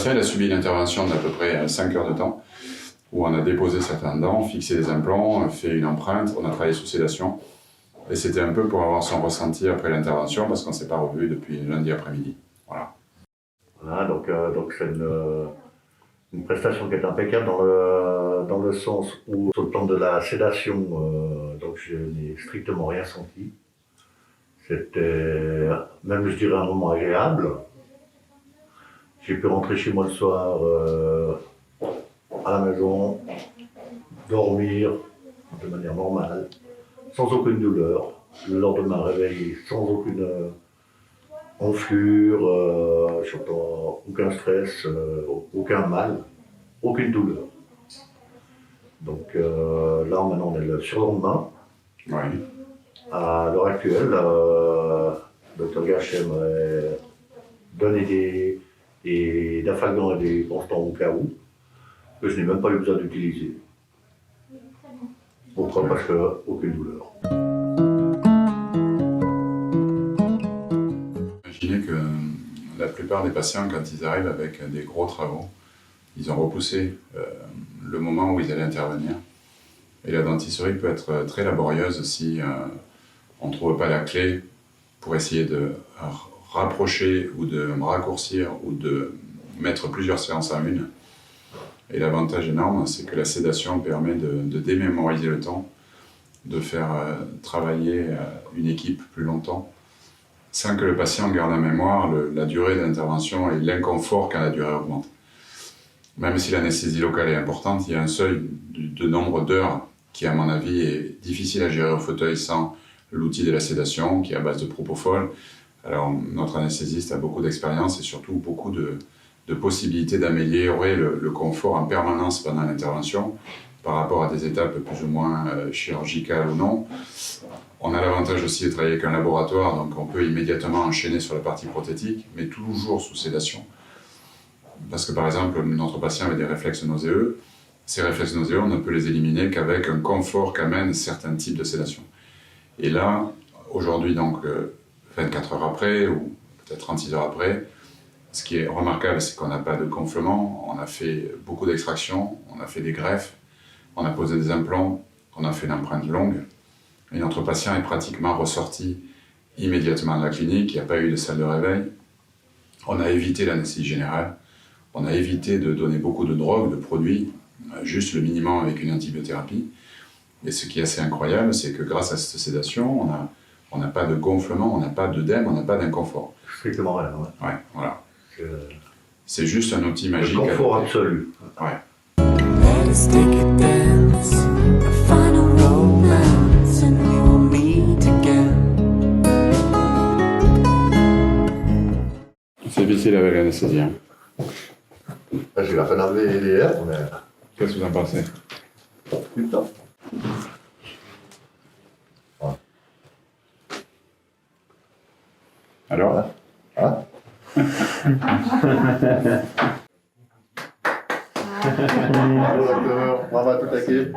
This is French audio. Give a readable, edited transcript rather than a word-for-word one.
patient il a subi une intervention d'à peu près 5 heures de temps, où on a déposé certaines dents, fixé des implants, fait une empreinte, on a travaillé sous sédation. Et c'était un peu pour avoir son ressenti après l'intervention, parce qu'on ne s'est pas revu depuis lundi après-midi. Voilà. Voilà, donc c'est une prestation qui est impeccable dans le sens où, sur le plan de la sédation, donc je n'ai strictement rien senti. C'était même, je dirais, un moment agréable. J'ai pu rentrer chez moi le soir à la maison, dormir de manière normale, sans aucune douleur. Le lendemain, réveillé sans aucune enflure, aucun stress, aucun mal, aucune douleur. Donc là, maintenant, on est le surlendemain. Oui. À l'heure actuelle, le Dr Gachem m'a donné des dafalgan et des constants au cas où, que je n'ai même pas eu besoin d'utiliser. Pourquoi? Parce qu'aucune douleur. Imaginez que la plupart des patients, quand ils arrivent avec des gros travaux, ils ont repoussé le moment où ils allaient intervenir. Et la dentisserie peut être très laborieuse si on ne trouve pas la clé pour essayer de rapprocher ou de raccourcir ou de mettre plusieurs séances en une. Et l'avantage énorme, c'est que la sédation permet de démémoriser le temps, de faire travailler une équipe plus longtemps, sans que le patient garde en mémoire la durée de l'intervention et l'inconfort quand la durée augmente. Même si l'anesthésie locale est importante, il y a un seuil de nombre d'heures qui, à mon avis, est difficile à gérer au fauteuil sans l'outil de la sédation, qui est à base de propofol. Alors, notre anesthésiste a beaucoup d'expérience et surtout beaucoup de possibilités d'améliorer le confort en permanence pendant l'intervention par rapport à des étapes plus ou moins chirurgicales ou non. On a l'avantage aussi de travailler avec un laboratoire, donc on peut immédiatement enchaîner sur la partie prothétique, mais toujours sous sédation. Parce que par exemple, notre patient avait des réflexes nauséeux. Ces réflexes nauséeux, on ne peut les éliminer qu'avec un confort qu'amènent certains types de sédation. Et là, aujourd'hui, donc 24 heures après, ou peut-être 36 heures après, ce qui est remarquable, c'est qu'on n'a pas de gonflement, on a fait beaucoup d'extractions, on a fait des greffes, on a posé des implants, on a fait une empreinte longue, et notre patient est pratiquement ressorti immédiatement de la clinique, il n'y a pas eu de salle de réveil. On a évité l'anesthésie générale, on a évité de donner beaucoup de drogues, de produits, juste le minimum avec une antibiothérapie. Et ce qui est assez incroyable, c'est que grâce à cette sédation, on n'a pas de gonflement, on n'a pas d'œdème, on n'a pas d'inconfort. Strictement rien, ouais. Ouais, voilà. C'est juste un outil magique. Le confort absolu. Ouais. C'est difficile avec l'anesthésie. Hein. J'ai la peine à lever les airs, mais... Qu'est-ce que vous en pensez? Putain. Ouais. Alors? Hein? Bravo docteur, bravo à toute l'équipe.